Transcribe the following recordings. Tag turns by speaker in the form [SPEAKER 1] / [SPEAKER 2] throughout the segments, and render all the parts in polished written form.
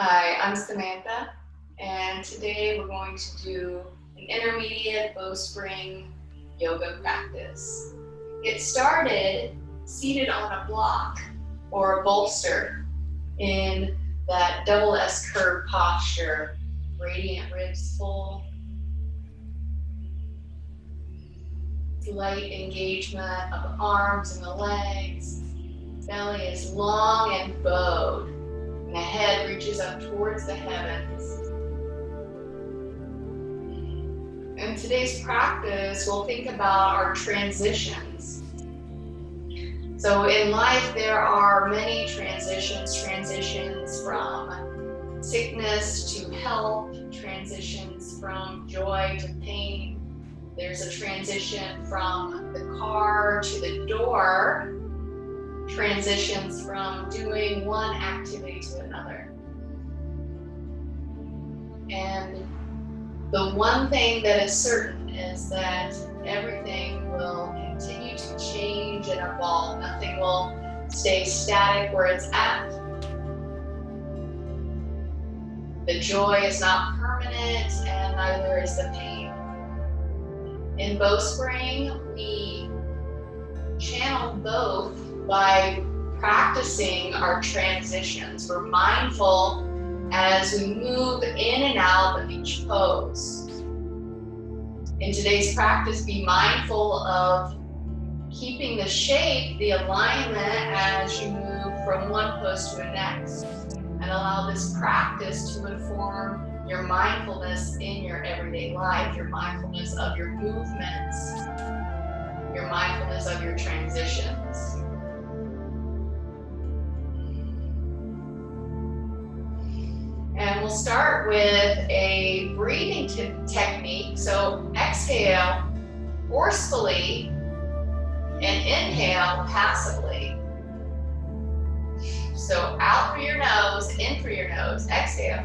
[SPEAKER 1] Hi, I'm Samantha, and today we're going to do an intermediate Bowspring yoga practice. Get started seated on a block or a bolster in that double S curve posture, radiant ribs full, light engagement of the arms and the legs, belly is long and bowed. And the head reaches up towards the heavens. In today's practice, we'll think about our transitions. So in life, there are many transitions from sickness to health, transitions from joy to pain. There's a transition from the car to the door, transitions from doing one activity to another. And the one thing that is certain is that everything will continue to change and evolve. Nothing will stay static where it's at. The joy is not permanent, and neither is the pain. In Bowspring, we channel both by practicing our transitions. We're mindful as we move in and out of each pose. In today's practice, be mindful of keeping the shape, the alignment as you move from one pose to the next, and allow this practice to inform your mindfulness in your everyday life, your mindfulness of your movements, your mindfulness of your transitions. And we'll start with a breathing technique. So exhale forcefully and inhale passively. So out through your nose, in through your nose, exhale.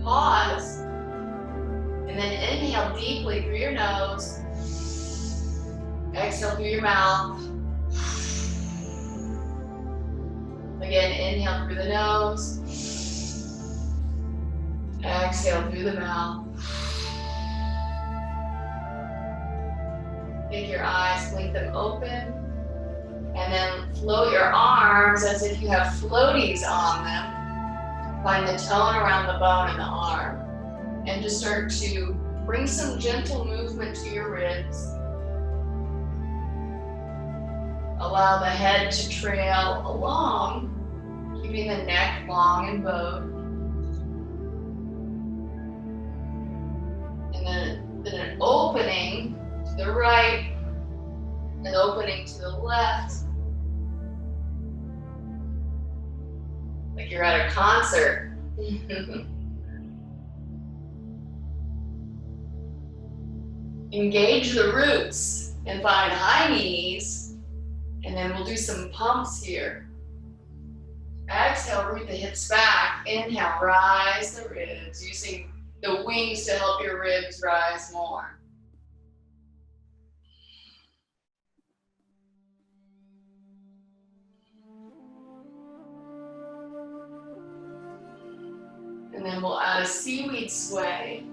[SPEAKER 1] Pause, and then inhale deeply through your nose, exhale through your mouth. Again, inhale through the nose, exhale through the mouth. Take your eyes, blink them open, and then float your arms as if you have floaties on them. Find the tone around the bone in the arm, and just start to bring some gentle movement to your ribs. Allow the head to trail along, keeping the neck long and bowed. And then an opening to the right, an opening to the left. Like you're at a concert. Engage the roots and find high knees, and then we'll do some pumps here. Exhale, root the hips back. Inhale, rise the ribs, using the wings to help your ribs rise more. And then we'll add a seaweed sway.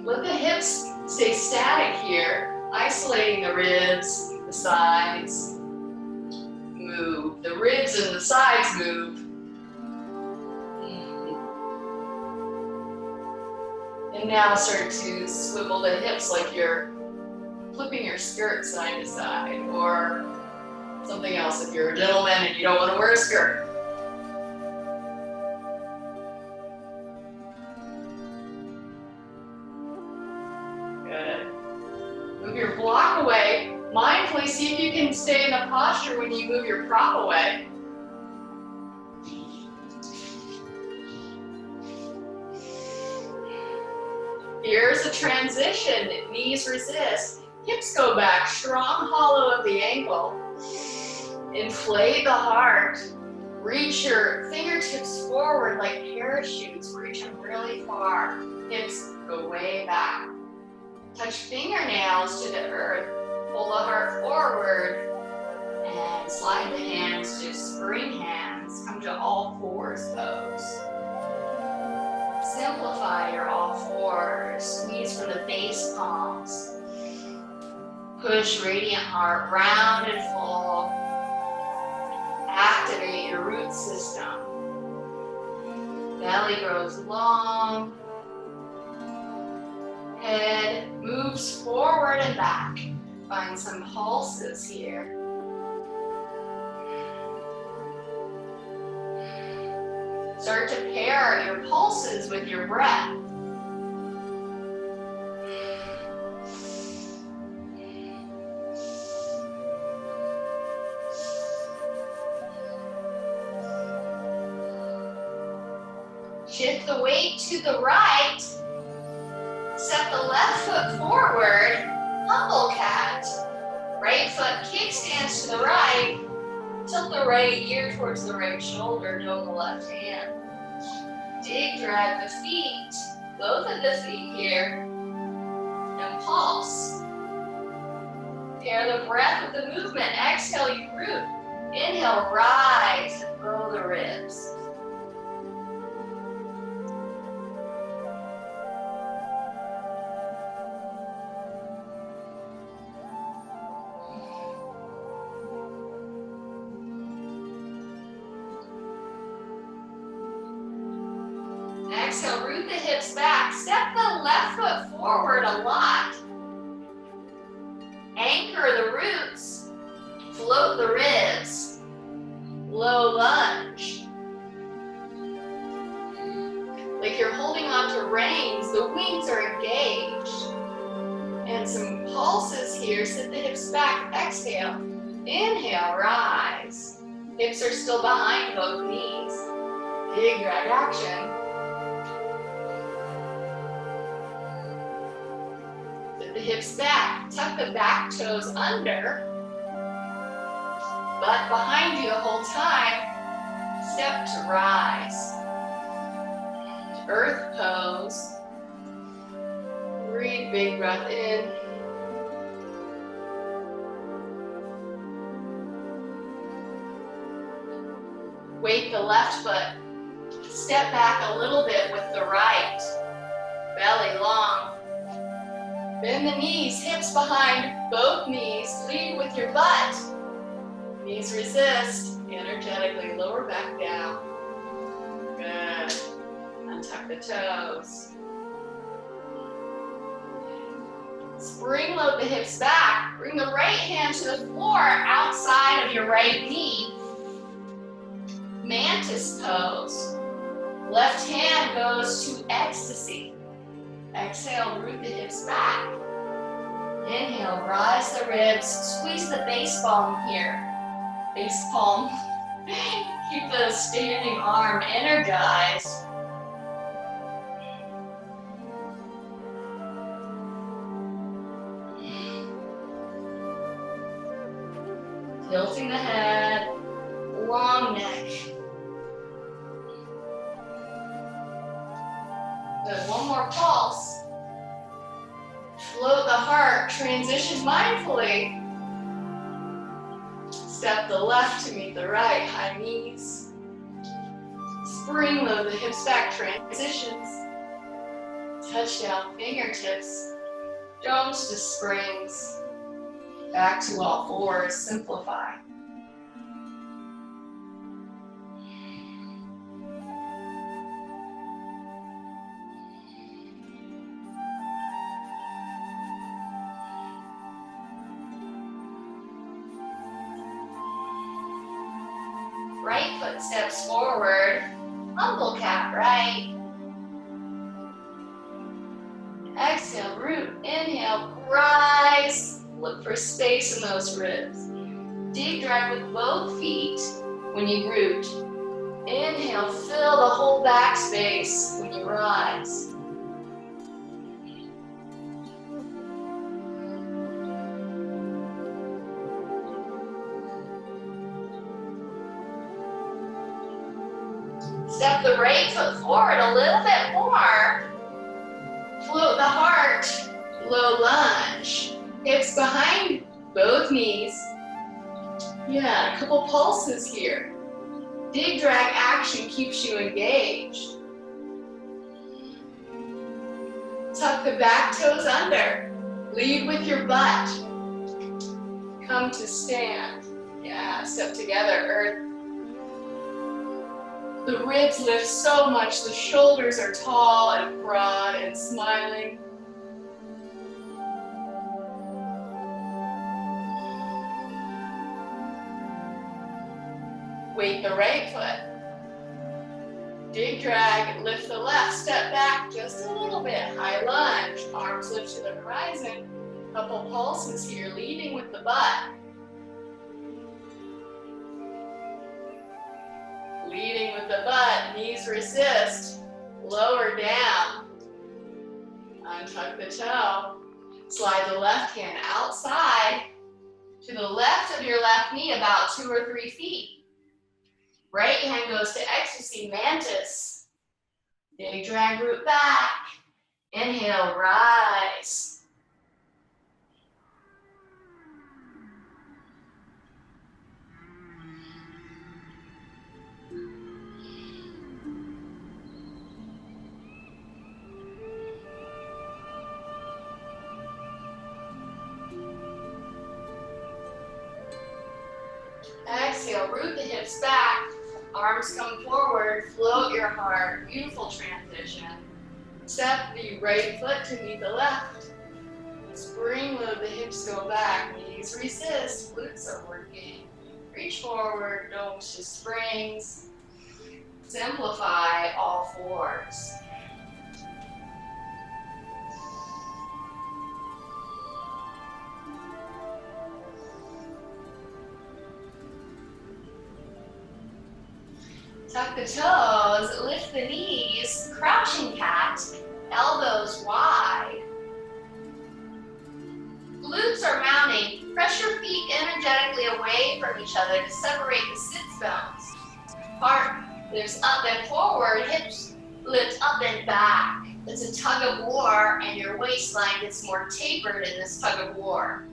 [SPEAKER 1] Let the hips stay static here, isolating the ribs, the sides. Move. The ribs and the sides move. And now start to swivel the hips like you're flipping your skirt side to side, or something else if you're a gentleman and you don't want to wear a skirt. Move your block away. Mindfully see if you can stay in the posture when you move your prop away. Here's a transition. Knees resist. Hips go back, strong hollow of the ankle. Inflate the heart. Reach your fingertips forward like parachutes. Reach them really far. Hips go way back. Touch fingernails to the earth. Pull the heart forward. And slide the hands to spring hands. Come to all fours pose. Simplify your all fours. Squeeze from the base palms. Push radiant heart round and full. Activate your root system. Belly grows long. Head moves forward and back. Find some pulses here. Start to pair your pulses with your breath. Shift the weight to the right. Step the left foot forward. Humble cat. Right foot kickstands to the right. Tilt the right ear towards the right shoulder. Know the left hand. Dig, drag the feet. Both of the feet here. And pulse. Pair the breath with the movement. Exhale, you root. Inhale, rise. Grow the ribs. Exhale, root the hips back. Step the left foot forward a lot. Anchor the roots. Float the ribs. Low lunge. Like you're holding on to reins, the wings are engaged. And some pulses here. Sit the hips back. Exhale. Inhale, rise. Hips are still behind both knees. Big drag action. The hips back, tuck the back toes under, butt behind you the whole time. Step to rise. Earth pose. Breathe, big breath in. Weight the left foot. Step back a little bit with the right. Belly long. Bend the knees, hips behind both knees. Lead with your butt. Knees resist. Energetically lower back down. Good. Untuck the toes. Spring load the hips back. Bring the right hand to the floor outside of your right knee. Mantis pose. Left hand goes to ecstasy. Exhale, root the hips back. Inhale, rise the ribs. Squeeze the base palm here. Base palm. Keep the standing arm energized. Tilting the head. Long neck. Good, one more pulse. Float the heart, transition mindfully. Step the left to meet the right, high knees. Spring load the hips back, transitions. Touchdown fingertips, domes to springs. Back to all fours, simplify. Right foot steps forward, humble cat right. Exhale, root, inhale, rise. Look for space in those ribs. Dig, drag with both feet when you root. Inhale, fill the whole back space when you rise. Step the right foot forward a little bit more. Float the heart, low lunge. Hips behind both knees. Yeah, a couple pulses here. Dig drag action keeps you engaged. Tuck the back toes under. Lead with your butt. Come to stand. Yeah, step together, earth. The ribs lift so much, the shoulders are tall and broad and smiling. Weight the right foot. Dig, drag, lift the left, step back just a little bit. High lunge, arms lift to the horizon. Couple pulses here, leading with the butt. Leading with the butt, knees resist. Lower down. Untuck the toe. Slide the left hand outside to the left of your left knee, about 2 or 3 feet. Right hand goes to ecstasy, mantis. Dig, drag, root back. Inhale, rise. Exhale, root the hips back. Arms come forward, float your heart. Beautiful transition. Step the right foot to meet the left. Spring load, the hips go back. Knees resist, glutes are working. Reach forward, domes to springs. Simplify all fours. Tuck the toes, lift the knees, crouching cat, elbows wide. Glutes are mounting. Press your feet energetically away from each other to separate the sits bones. Heart lifts up and forward, hips lift up and back. It's a tug of war, and your waistline gets more tapered in this tug of war.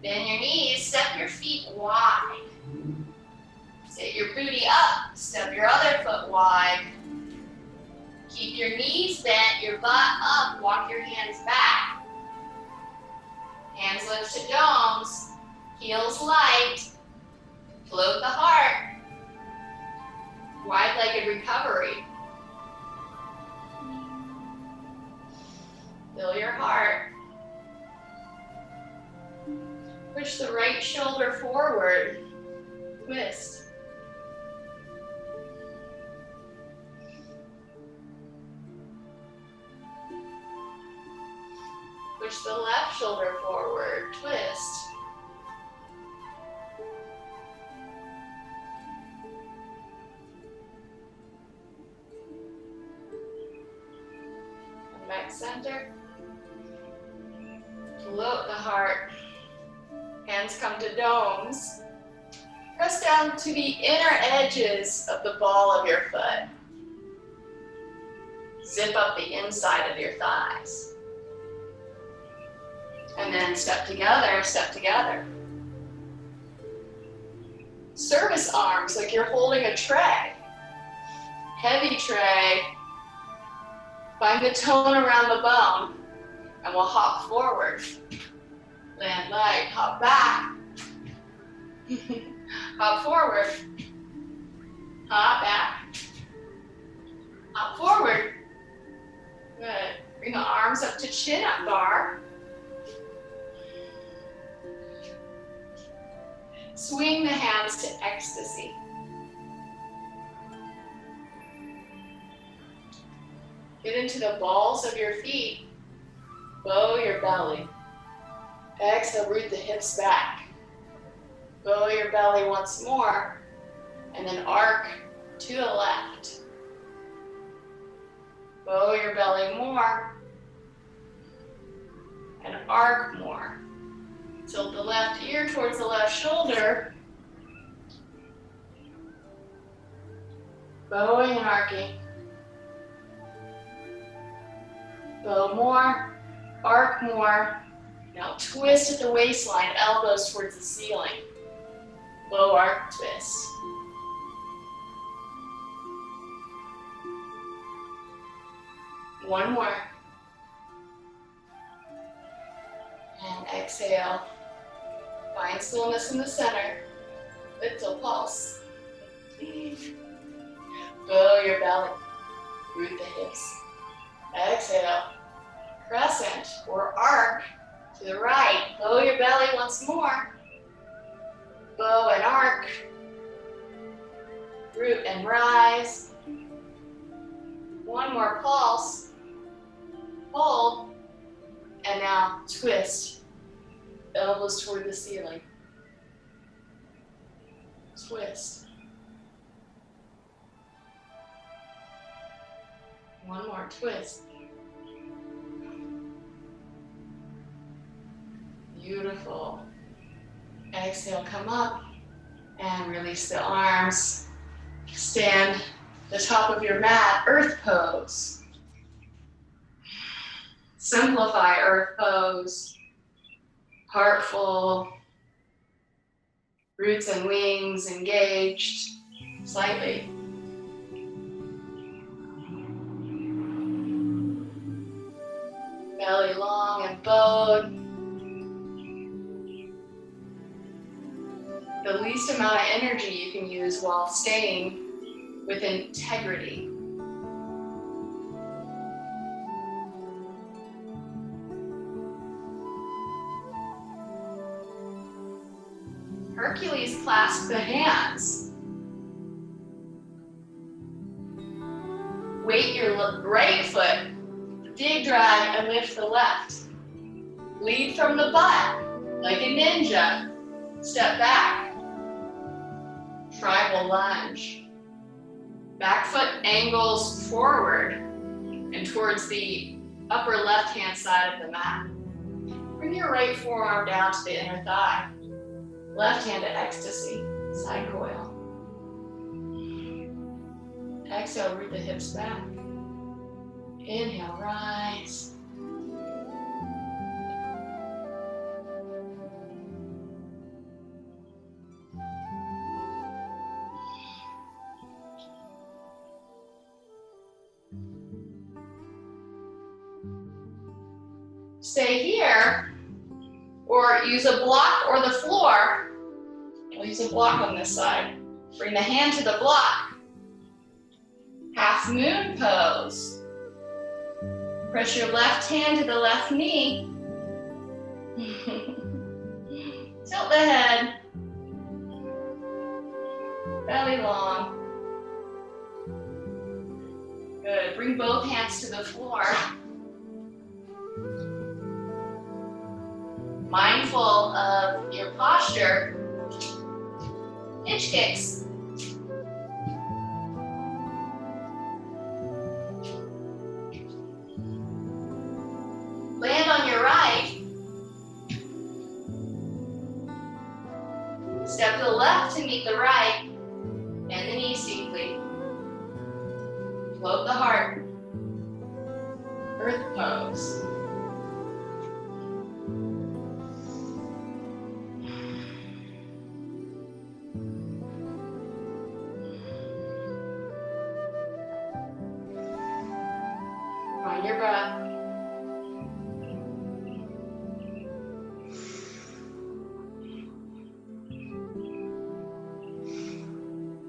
[SPEAKER 1] Bend your knees, step your feet wide. Sit your booty up, step your other foot wide. Keep your knees bent, your butt up, walk your hands back. Hands lift to domes, heels light. Float the heart. Wide-legged recovery. Fill your heart. Push the right shoulder forward. Twist. Push the left shoulder forward. Twist. And back center. Float the heart. Hands come to domes. Press down to the inner edges of the ball of your foot. Zip up the inside of your thighs. And then step together, step together. Service arms like you're holding a tray. Heavy tray. Find the tone around the bone. And we'll hop forward. Land light, hop back. Hop forward. Hop back. Hop forward. Good. Bring the arms up to chin up bar. Swing the hands to ecstasy. Get into the balls of your feet. Bow your belly. Exhale, root the hips back. Bow your belly once more, and then arc to the left. Bow your belly more, and arc more. Tilt the left ear towards the left shoulder. Bowing and arcing. Bow more, arc more. Now twist at the waistline, elbows towards the ceiling. Bow, arc, twist. One more. And exhale. Find stillness in the center. Little pulse. Bow your belly. Root the hips. Exhale. Crescent or arc to the right. Bow your belly once more. Bow and arc. Root and rise. One more pulse. Hold. And now twist. Elbows toward the ceiling. Twist. One more twist. Beautiful. Exhale, come up and release the arms. Stand the top of your mat, earth pose. Simplify earth pose. Heart full. Roots and wings engaged slightly. Belly long and bowed. The least amount of energy you can use while staying with integrity. Hercules clasp the hands. Weight your right foot, dig, drag, and lift the left. Lead from the butt, like a ninja. Step back. Tribal lunge. Back foot angles forward and towards the upper left-hand side of the mat. Bring your right forearm down to the inner thigh. Left hand to ecstasy, side coil. Exhale, root the hips back. Inhale, rise. Stay here, or use a block or the floor. We'll use a block on this side. Bring the hand to the block. Half moon pose. Press your left hand to the left knee. Tilt the head. Belly long. Good. Bring both hands to the floor. Mindful of your posture. Hitch kicks. Land on your right. Step to the left to meet the right. Bend the knees deeply. Float the heart. Earth pose. Find your breath.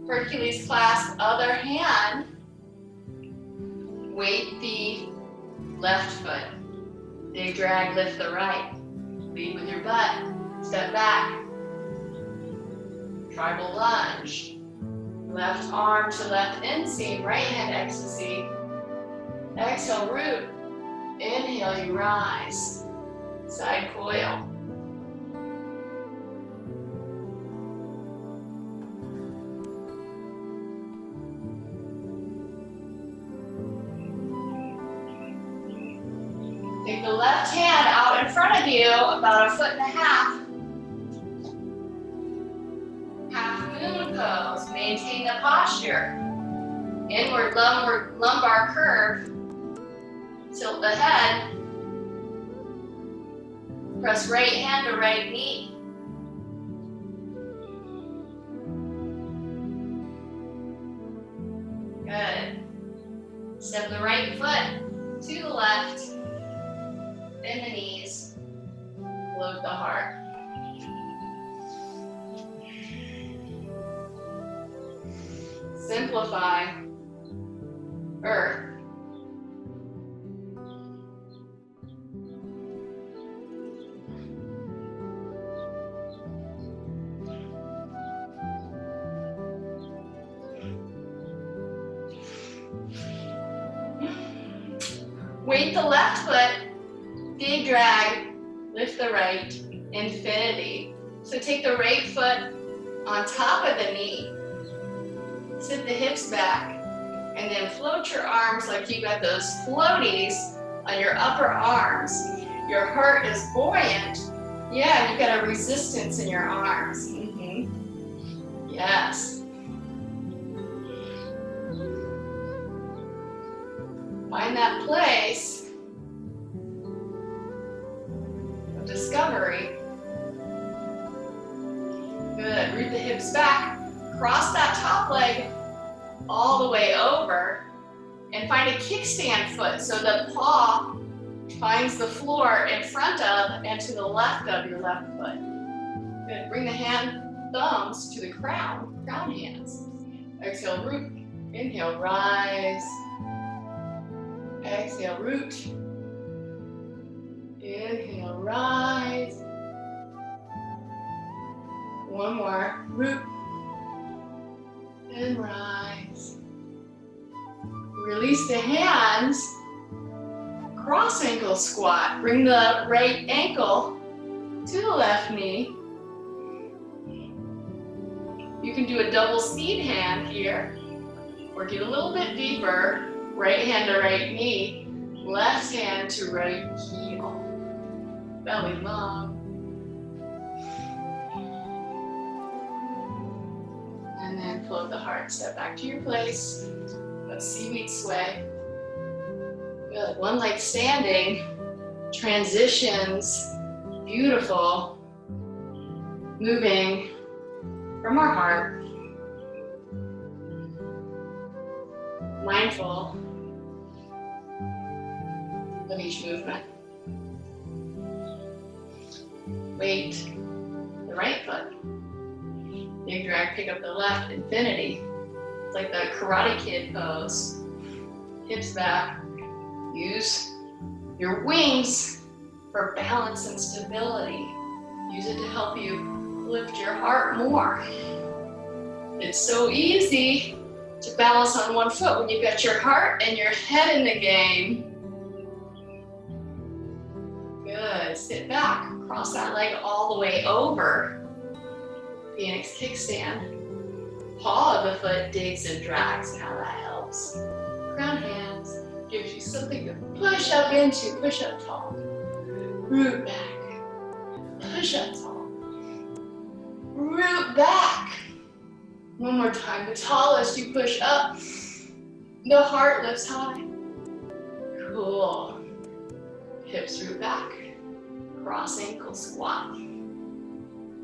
[SPEAKER 1] Hercules clasp, other hand. Weight the left foot. Dig, drag, lift the right. Lead with your butt. Step back. Tribal lunge. Left arm to left inseam, right hand ecstasy. Exhale, root. Inhale, you rise. Side coil. Take the left hand out in front of you, about 1.5 feet. Maintain the posture. Inward lumbar curve. Tilt the head. Press right hand to right knee. Good. Step the right foot to the left. Bend the knees. Float the heart. Simplify. Earth. Weight the left foot, big drag, lift the right, infinity. So take the right foot on top of the knee, sit the hips back, and then float your arms like you got those floaties on your upper arms. Your heart is buoyant. Yeah, you got a resistance in your arms. Yes. Find that place of discovery. Good. Root the hips back. Cross that top leg all the way over and find a kickstand foot so the paw finds the floor in front of and to the left of your left foot. Good. Bring the thumbs to the crown hands. Exhale, root. Inhale, rise. Exhale, root. Inhale, rise. One more, root. And rise. Release the hands. Cross ankle squat. Bring the right ankle to the left knee. You can do a double seed hand here, or get a little bit deeper. Right hand to right knee, left hand to right heel. Belly long. And then float the heart. Step back to your place. A seaweed sway. Good. One leg standing. Transitions. Beautiful. Moving from our heart. Mindful of each movement. Weight the right foot. Big drag, pick up the left, infinity. It's like the Karate Kid pose. Hips back. Use your wings for balance and stability. Use it to help you lift your heart more. It's so easy to balance on one foot when you've got your heart and your head in the game. Good. Sit back. Cross that leg all the way over. Phoenix kickstand. Paw of the foot digs and drags. Now that helps. Crown hands gives you something to push up into. Push up tall. Root back. Push up tall. Root back. One more time. The tallest you push up, the heart lifts high. Cool. Hips root back. Cross ankle squat.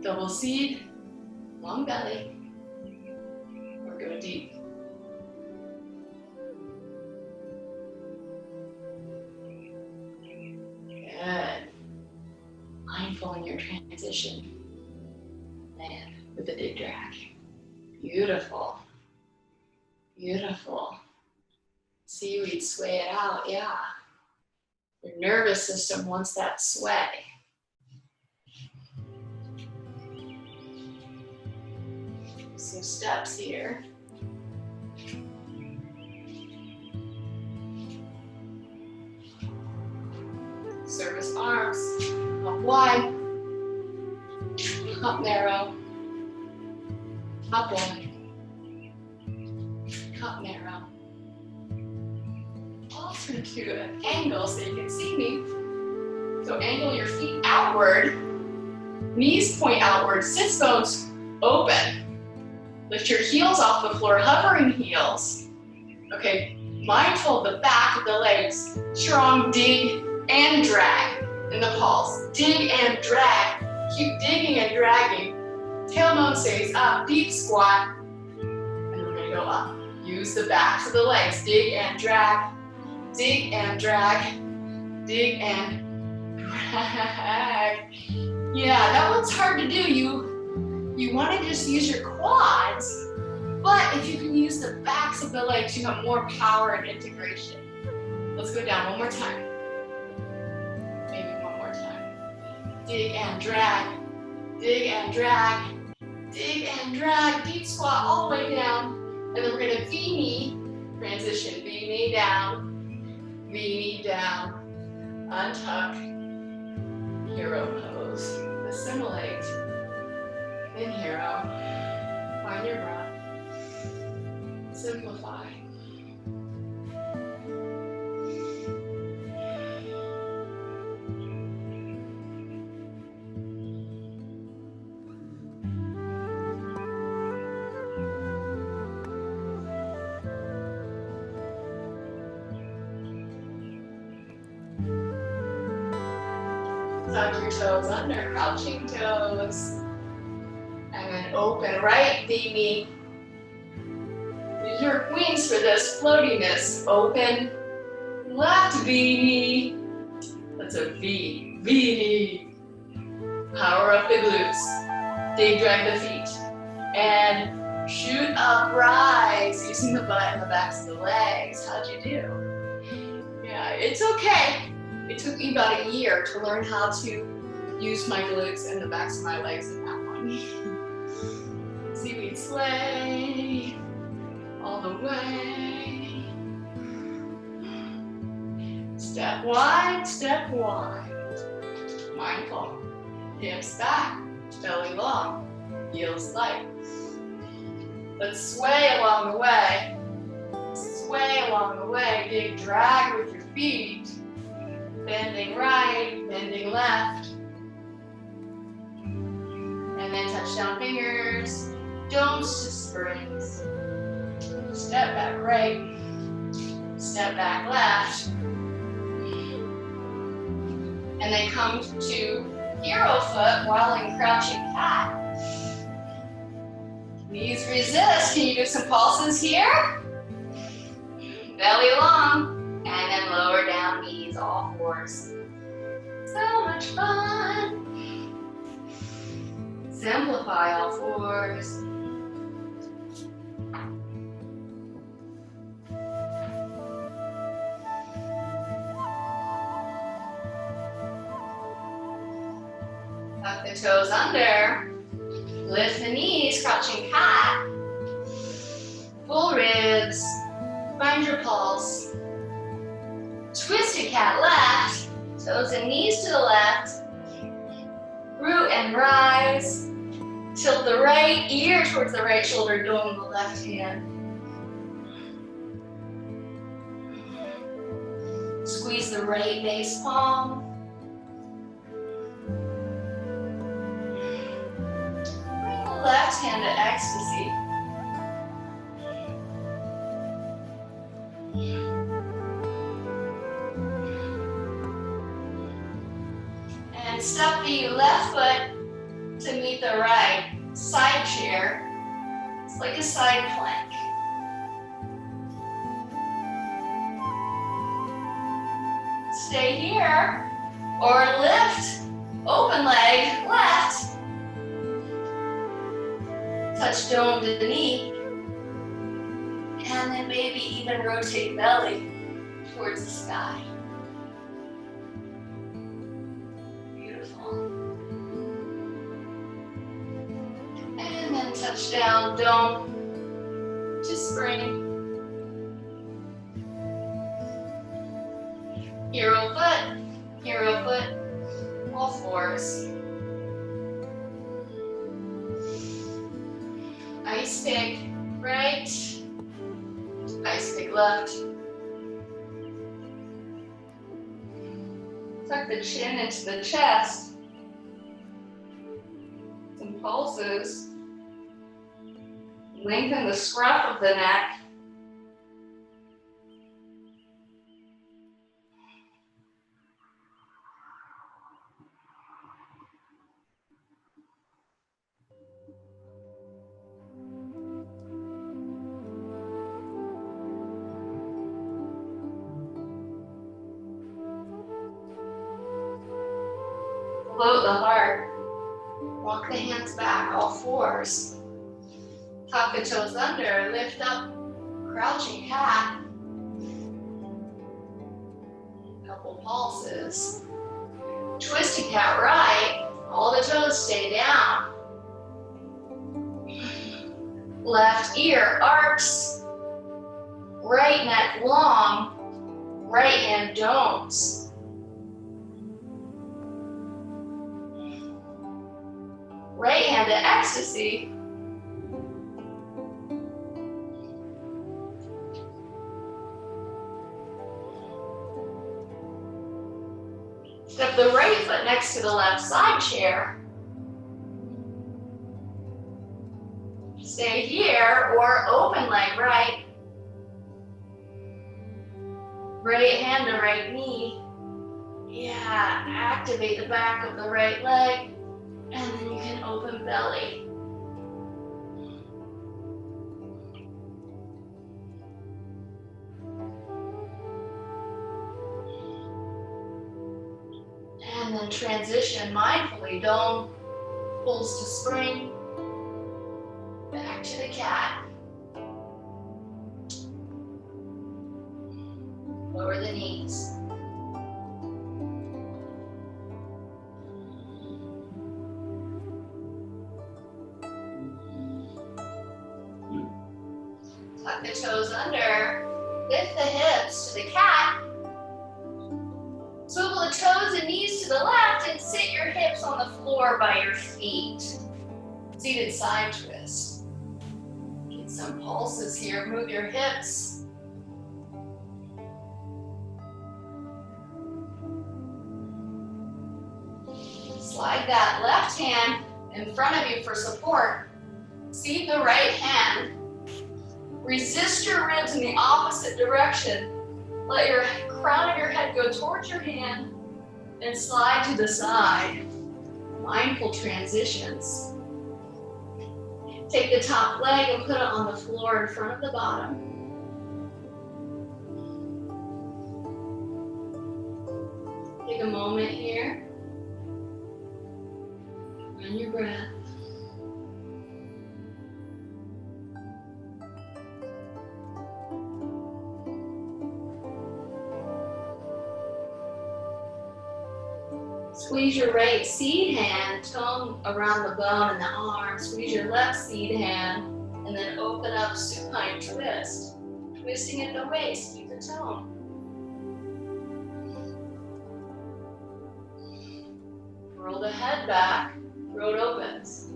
[SPEAKER 1] Double seed. Long belly. Or go deep. Good. Mindful in your transition. Land with a big drag. Beautiful. Beautiful. Seaweed, sway it out, yeah. Your nervous system wants that sway. Some steps here. Service arms, up wide, up narrow, up wide, up narrow. I'll turn to an angle so you can see me. So angle your feet outward, knees point outward, sits bones open. Lift your heels off the floor, hovering heels. Okay, mindful of the back of the legs. Strong dig and drag in the pulse. Dig and drag. Keep digging and dragging. Tailbone stays up, deep squat. And we're gonna go up. Use the backs of the legs. Dig and drag. Dig and drag. Dig and drag. Yeah, that one's hard to do. You want to just use your quads, but if you can use the backs of the legs, you have more power and integration. Let's go down one more time. Maybe one more time. Dig and drag. Dig and drag. Dig and drag. Deep squat all the way down. And then we're going to V-knee transition. V-knee down. V-knee down. Untuck. Hero pose. Assimilate. In hero. Find your breath. Simplify. Tuck your toes under, crouching toes. And then open right V-knee. Use your wings for this floatiness. Open left V-knee. That's a V. V-knee. Power up the glutes. Dig, drag the feet. And shoot up, rise. Using the butt and the backs of the legs. How'd you do? Yeah, it's okay. It took me about a year to learn how to use my glutes and the backs of my legs in that one. Seaweed sway all the way. Step wide, step wide. Mindful. Hips back, belly long, heels light. Let's sway along the way. Sway along the way. Dig, drag with your feet. Bending right, bending left. And then touch down fingers. Don'ts to springs. Step back right. Step back left. And then come to hero foot while in crouching cat. Knees resist. Can you do some pulses here? Belly long. And then lower down knees, all fours. So much fun. Simplify all fours. Tuck the toes under. Lift the knees, crouching cat. Full ribs. Find your pulse. Twisted cat left, toes and knees to the left, root and rise, tilt the right ear towards the right shoulder, dome the left hand. Squeeze the right base palm. Bring the left hand to ecstasy. And step the left foot to meet the right. Side chair. It's like a side plank. Stay here. Or lift. Open leg left. Touch dome to the knee. And then maybe even rotate belly towards the sky. And then touch down, dome to spring. Hero foot, all fours. Ice pick right, ice pick left. Tuck the chin into the chest. Some pulses. Lengthen the scruff of the neck. Float the heart. Walk the hands back, all fours. Tuck the toes under, lift up, crouching cat. Couple pulses. Twisting cat right, all the toes stay down. Left ear arcs, right neck long, right hand domes. Right hand to ecstasy. Step the right foot next to the left side chair. Stay here or open leg right. Right hand to right knee. Yeah, activate the back of the right leg. And then you can open belly. And then transition mindfully. Dome pulls to spring. Back to the cat. Lower the knees. Tuck the toes under, lift the hips to the cat. Swivel the toes and knees to the left and sit your hips on the floor by your feet. Seated side twist. Get some pulses here, move your hips. Slide that left hand in front of you for support. Seat the right hand. Resist your ribs in the opposite direction. Let your crown of your head go towards your hand and slide to the side. Mindful transitions. Take the top leg and put it on the floor in front of the bottom. Take a moment here. Run your breath. Squeeze your right seed hand, tone around the bone and the arm. Squeeze your left seed hand, and then open up supine twist. Twisting at the waist, keep the tone. Roll the head back, throat opens.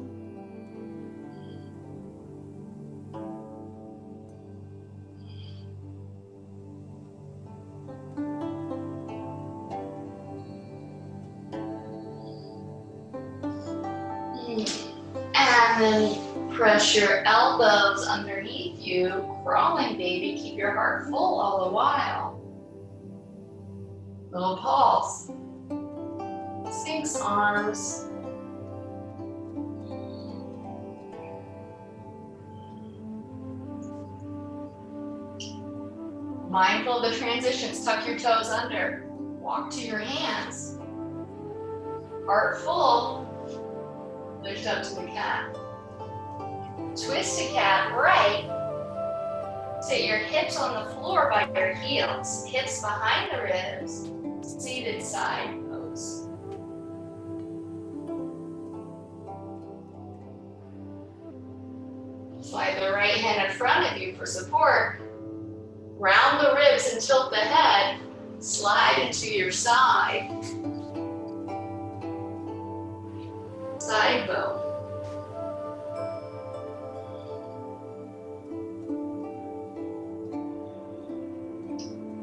[SPEAKER 1] And then press your elbows underneath you, crawling baby, keep your heart full all the while. Little pulse. Sphinx arms. Mindful of the transitions, tuck your toes under. Walk to your hands. Heart full. Lift up to the cat. Twist to cat right. Sit your hips on the floor by your heels. Hips behind the ribs. Seated side pose. Slide the right hand in front of you for support. Round the ribs and tilt the head. Slide into your side. Side bow.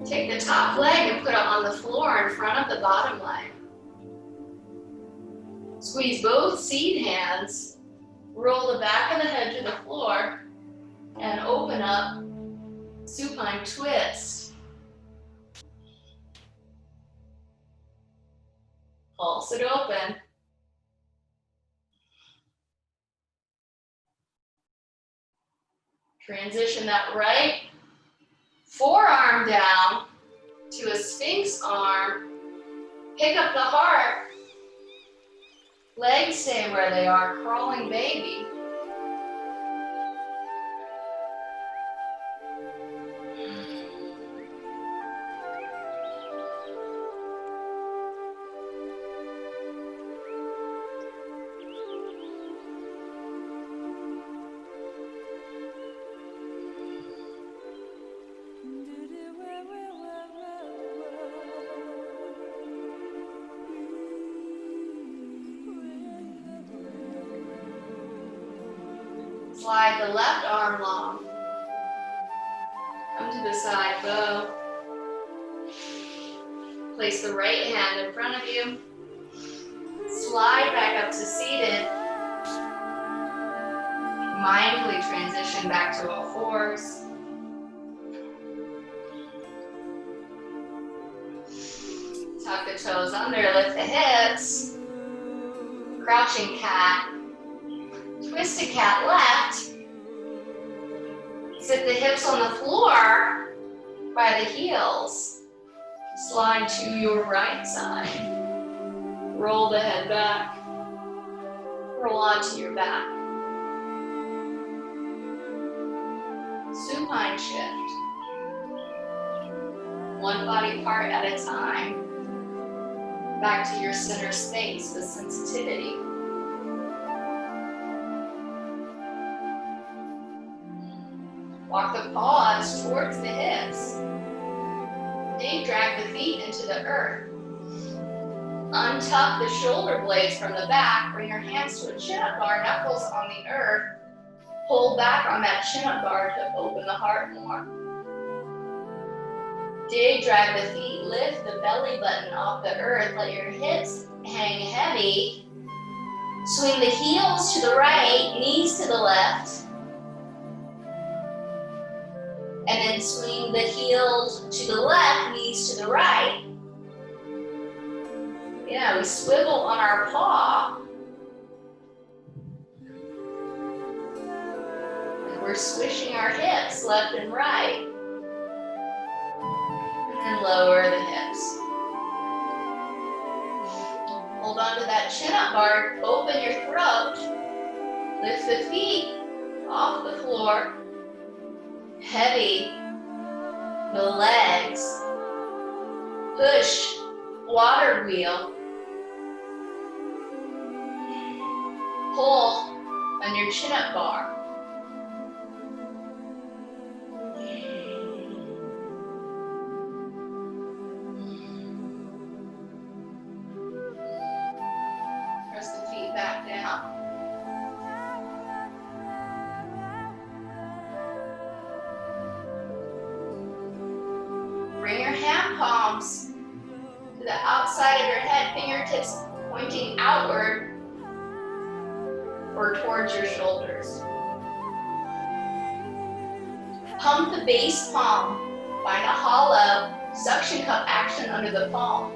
[SPEAKER 1] Take the top leg and put it on the floor in front of the bottom leg. Squeeze both seed hands. Roll the back of the head to the floor. And open up, supine twist. Pulse it open. Transition that right forearm down to a Sphinx arm. Pick up the heart. Legs stay where they are, crawling baby. Slide the left arm long. Come to the side bow. Place the right hand in front of you. Slide back up to seated. Mindfully transition back to all fours. Tuck the toes under, lift the hips. Crouching cat. Twisted cat left. Sit the hips on the floor by the heels. Slide to your right side. Roll the head back. Roll onto your back. Supine shift. One body part at a time. Back to your center space with sensitivity. Walk the paws towards the hips. Then drag the feet into the earth. Untuck the shoulder blades from the back. Bring your hands to a chin-up bar, knuckles on the earth. Pull back on that chin-up bar to open the heart more. Dig, drag the feet, lift the belly button off the earth. Let your hips hang heavy. Swing the heels to the right, knees to the left. And then swing the heels to the left, knees to the right. Yeah, we swivel on our paw. And we're swishing our hips left and right. And then lower the hips. Hold on to that chin-up bar, open your throat. Lift the feet off the floor. Heavy, the legs, push, water wheel, pull on your chin-up bar. Press the feet back down. Bring your hand palms to the outside of your head, fingertips pointing outward or towards your shoulders. Pump the base palm, find a hollow, suction cup action under the palm.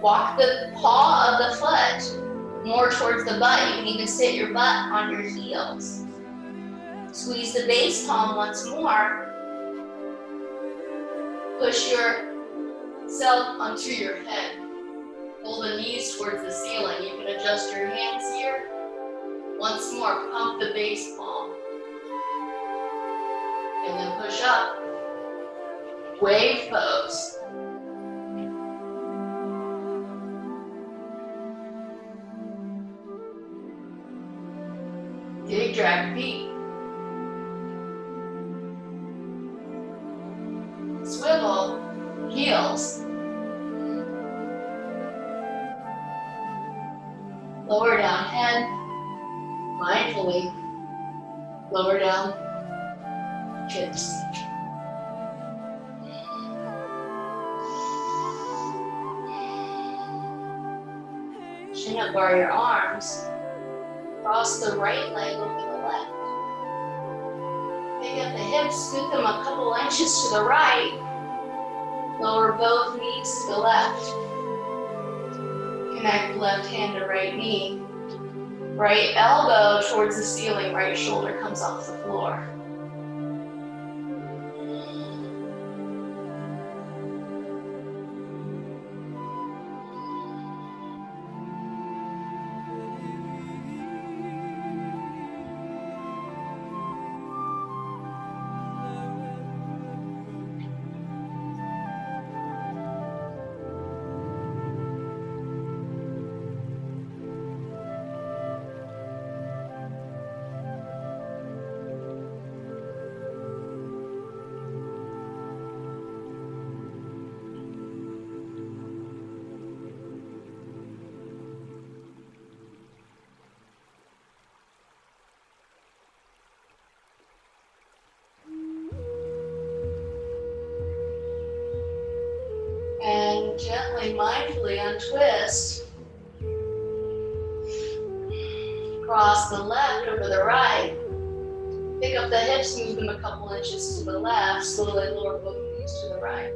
[SPEAKER 1] Walk the paw of the foot more towards the butt. You can even sit your butt on your heels. Squeeze the base palm once more. Push yourself onto your head. Pull the knees towards the ceiling. You can adjust your hands here. Once more, pump the base palm. And then push up. Wave pose. Dig, drag feet. Swivel, heels. Lower down head, mindfully. Lower down hips. Chin up, bar your arms. Cross the right leg over the left. Pick up the hips, scoot them a couple inches to the right. Lower both knees to the left. Connect left hand to right knee. Right elbow towards the ceiling, right shoulder comes off the floor. And gently, mindfully untwist. Cross the left over the right. Pick up the hips, move them a couple inches to the left. Slowly lower both knees to the right.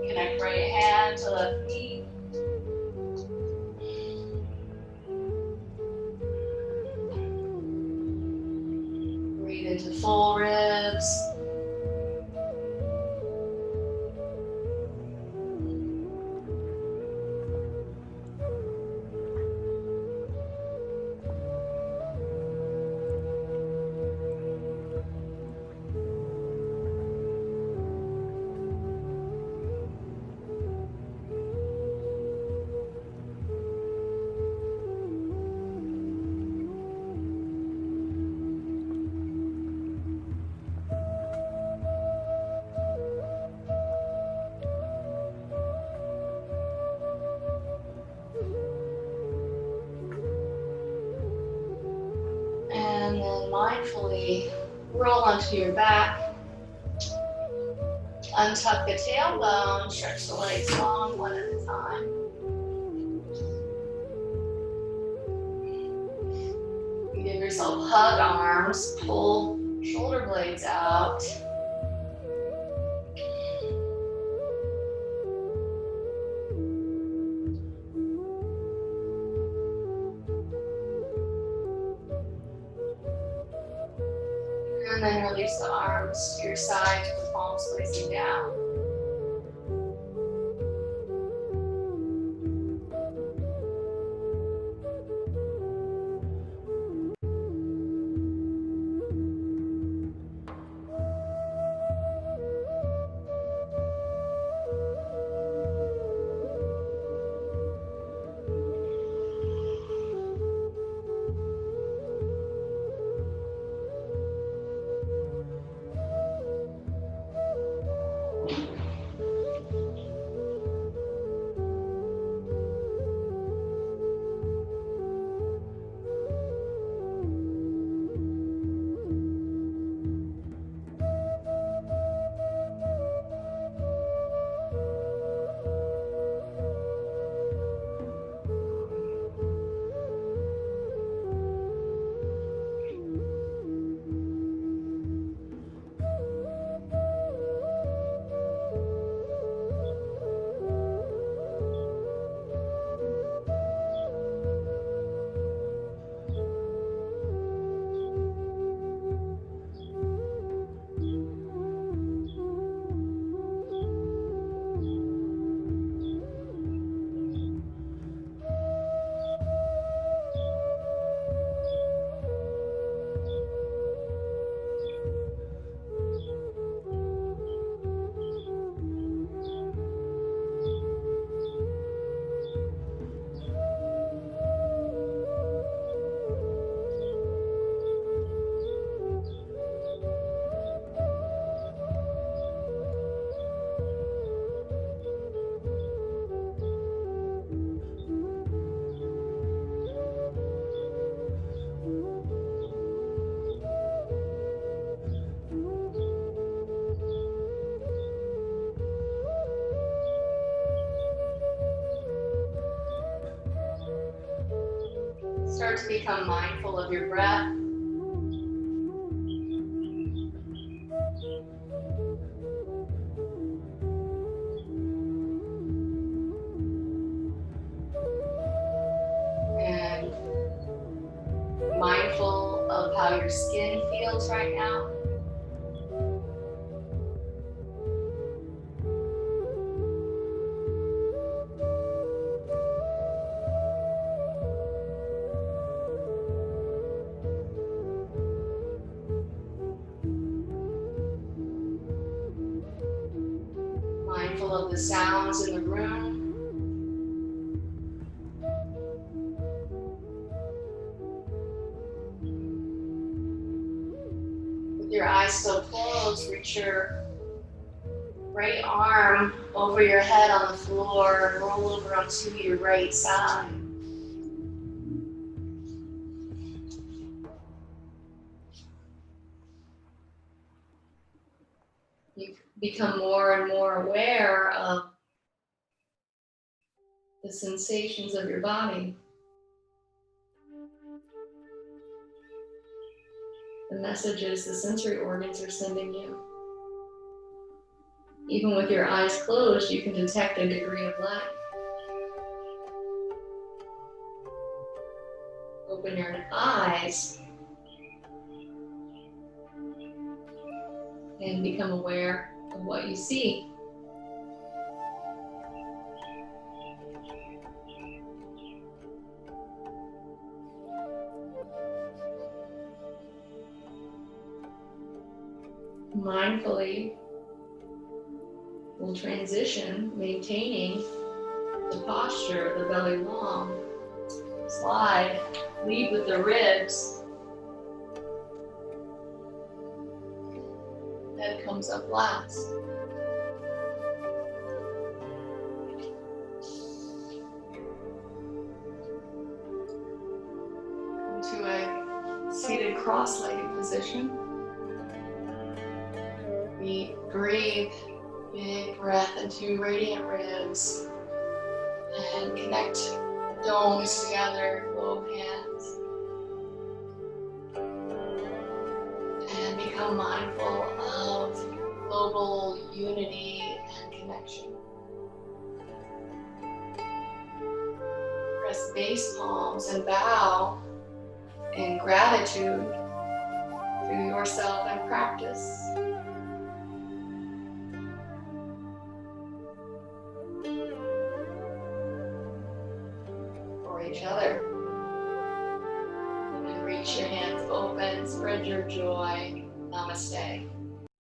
[SPEAKER 1] Connect right hand to left knee. Breathe into full ribs. And then mindfully roll onto your back. Untuck the tailbone, stretch the legs long one at a time. Give yourself hug arms, pull shoulder blades out. And then release the arms to your side, with the palms facing down. Start to become mindful of your breath. your skin feels right now. Mindful of the sounds in the room. With your eyes still closed, reach your right arm over your head on the floor and roll over onto your right side. You become more and more aware of the sensations of your body, the messages the sensory organs are sending you. Even with your eyes closed, you can detect a degree of life. Open your eyes and become aware of what you see. Mindfully, we'll transition, maintaining the posture, the belly long. Slide, lead with the ribs. Head comes up last. Into a seated cross-legged position. We breathe, big breath into radiant ribs and connect domes together, globe hands. And become mindful of global unity and connection. Press base palms and bow in gratitude to yourself and practice. For each other. And reach your hands open, spread your joy. Namaste.